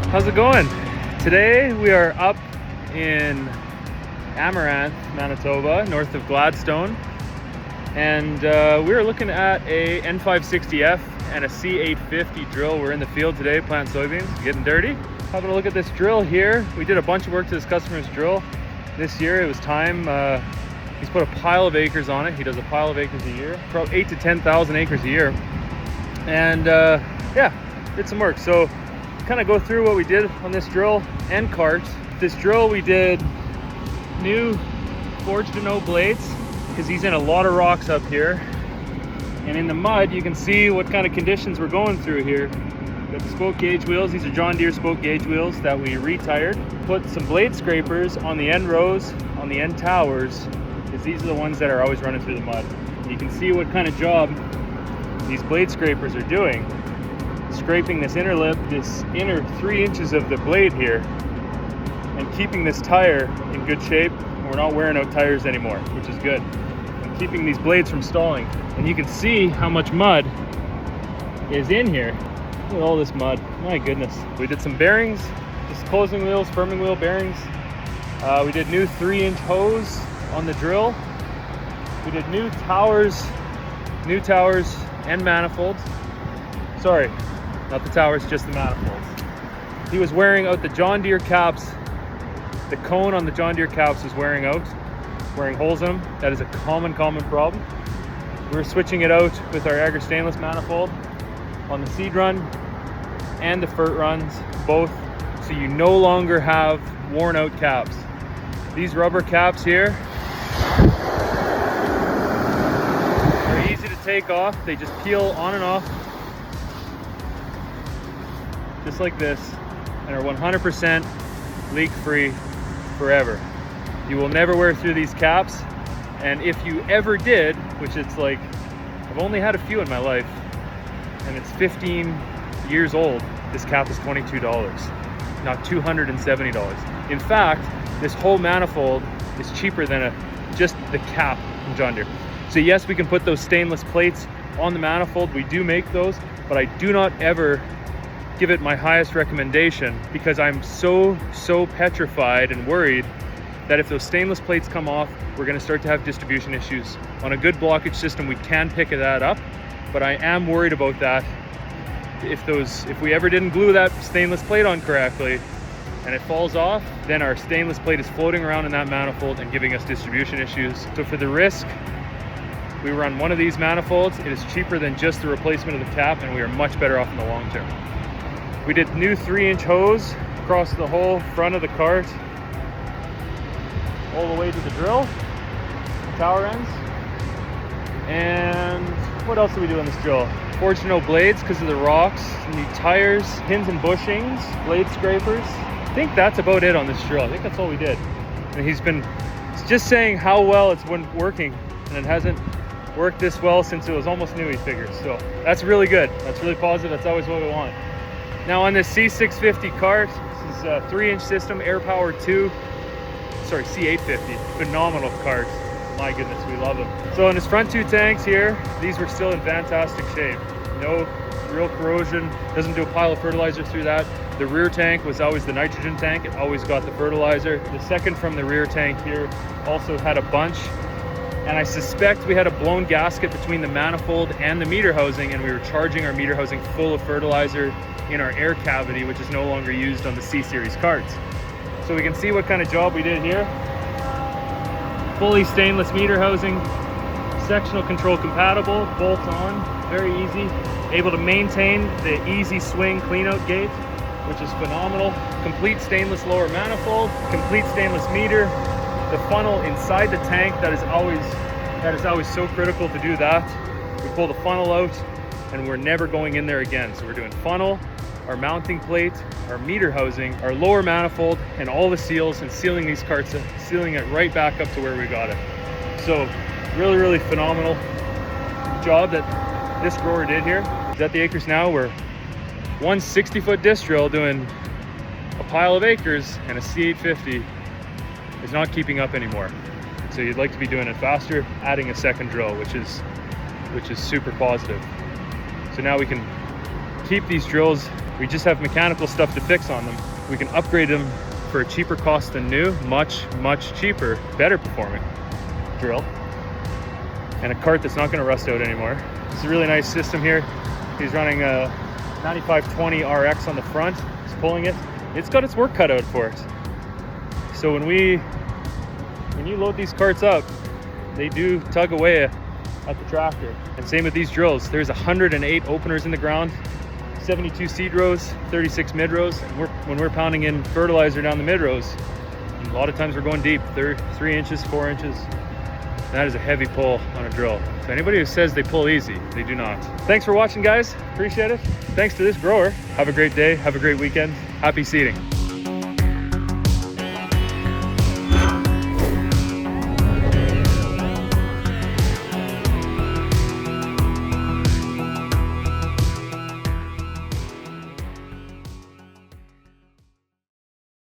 How's it going? Today we are up in Amaranth, Manitoba, north of Gladstone, and we're looking at a N560F and a C850 drill. We're in the field today planting soybeans, getting dirty. Having a look at this drill here. We did a bunch of work to this customer's drill this year. It was time. He's put a pile of acres on it. He does a pile of acres a year, about 8,000 to 10,000 acres a year, and yeah, did some work. So kind of go through what we did on this drill and cart. This drill we did new forged to no blades because he's in a lot of rocks up here, and in the mud you can see what kind of conditions we're going through here. Got the spoke gauge wheels. These are John Deere spoke gauge wheels that we retired. Put some blade scrapers on the end rows, on the end towers, because these are the ones that are always running through the mud. You can see what kind of job these blade scrapers are doing, scraping this inner lip, this inner 3 inches of the blade here, and keeping this tire in good shape. We're not wearing out tires anymore, which is good, and keeping these blades from stalling. And you can see how much mud is in here. Look at all this mud, my goodness. We did some bearings, just closing wheels, firming wheel bearings. We did new 3-inch hose on the drill. We did new towers and manifolds. Sorry, not the towers, just the manifolds. He was wearing out the John Deere caps. The cone on the John Deere caps is wearing out, wearing holes in them. That is a common problem. We're switching it out with our Agri stainless manifold on the seed run and the FERT runs, both, so you no longer have worn out caps. These rubber caps here are easy to take off. They just peel on and off, just like this, and are 100% leak-free forever. You will never wear through these caps, and if you ever did, which it's like, I've only had a few in my life, and it's 15 years old, this cap is $22, not $270. In fact, this whole manifold is cheaper than just the cap from John Deere. So yes, we can put those stainless plates on the manifold. We do make those, but I do not ever give it my highest recommendation, because I'm so petrified and worried that if those stainless plates come off, we're going to start to have distribution issues. On a good blockage system, we can pick that up, but I am worried about that. If we ever didn't glue that stainless plate on correctly and it falls off, then our stainless plate is floating around in that manifold and giving us distribution issues. So for the risk, we run one of these manifolds. It is cheaper than just the replacement of the cap, and we are much better off in the long term. We did new 3-inch hose across the whole front of the cart, all the way to the drill, the tower ends. And what else did we do on this drill? Forged no blades because of the rocks, new tires, pins and bushings, blade scrapers. I think that's about it on this drill. I think that's all we did. And he's just saying how well it's been working, and it hasn't worked this well since it was almost new, he figures. So that's really good. That's really positive. That's always what we want. Now on this C650 cart, this is a 3-inch system, air power 2. Sorry, C850, phenomenal cart. My goodness, we love them. So on his front 2 tanks here, these were still in fantastic shape. No real corrosion, doesn't do a pile of fertilizer through that. The rear tank was always the nitrogen tank. It always got the fertilizer. The second from the rear tank here also had a bunch. And I suspect we had a blown gasket between the manifold and the meter housing, and we were charging our meter housing full of fertilizer in our air cavity, which is no longer used on the C-Series carts. So we can see what kind of job we did here. Fully stainless meter housing, sectional control compatible, bolt on, very easy. Able to maintain the easy swing clean out gate, which is phenomenal. Complete stainless lower manifold, complete stainless meter. The funnel inside the tank, that is always so critical to do that. We pull the funnel out and we're never going in there again. So we're doing funnel, our mounting plate, our meter housing, our lower manifold, and all the seals, and sealing these carts, sealing it right back up to where we got it. So really phenomenal job that this grower did here. He's at the acres now. We're 160-foot disc drill doing a pile of acres, and a C850 is not keeping up anymore. So you'd like to be doing it faster, adding a second drill, which is super positive. So now we can keep these drills. We just have mechanical stuff to fix on them. We can upgrade them for a cheaper cost than new, much cheaper, better performing drill, and a cart that's not going to rust out anymore. It's a really nice system here. He's running a 9520 RX on the front. He's pulling it. It's got its work cut out for it. So when you load these carts up, they do tug away at the tractor. And same with these drills. There's 108 openers in the ground, 72 seed rows, 36 mid rows. And when we're pounding in fertilizer down the mid rows, a lot of times we're going deep, 3 inches, 4 inches. That is a heavy pull on a drill. So anybody who says they pull easy, they do not. Thanks for watching, guys. Appreciate it. Thanks to this grower. Have a great day. Have a great weekend. Happy seeding.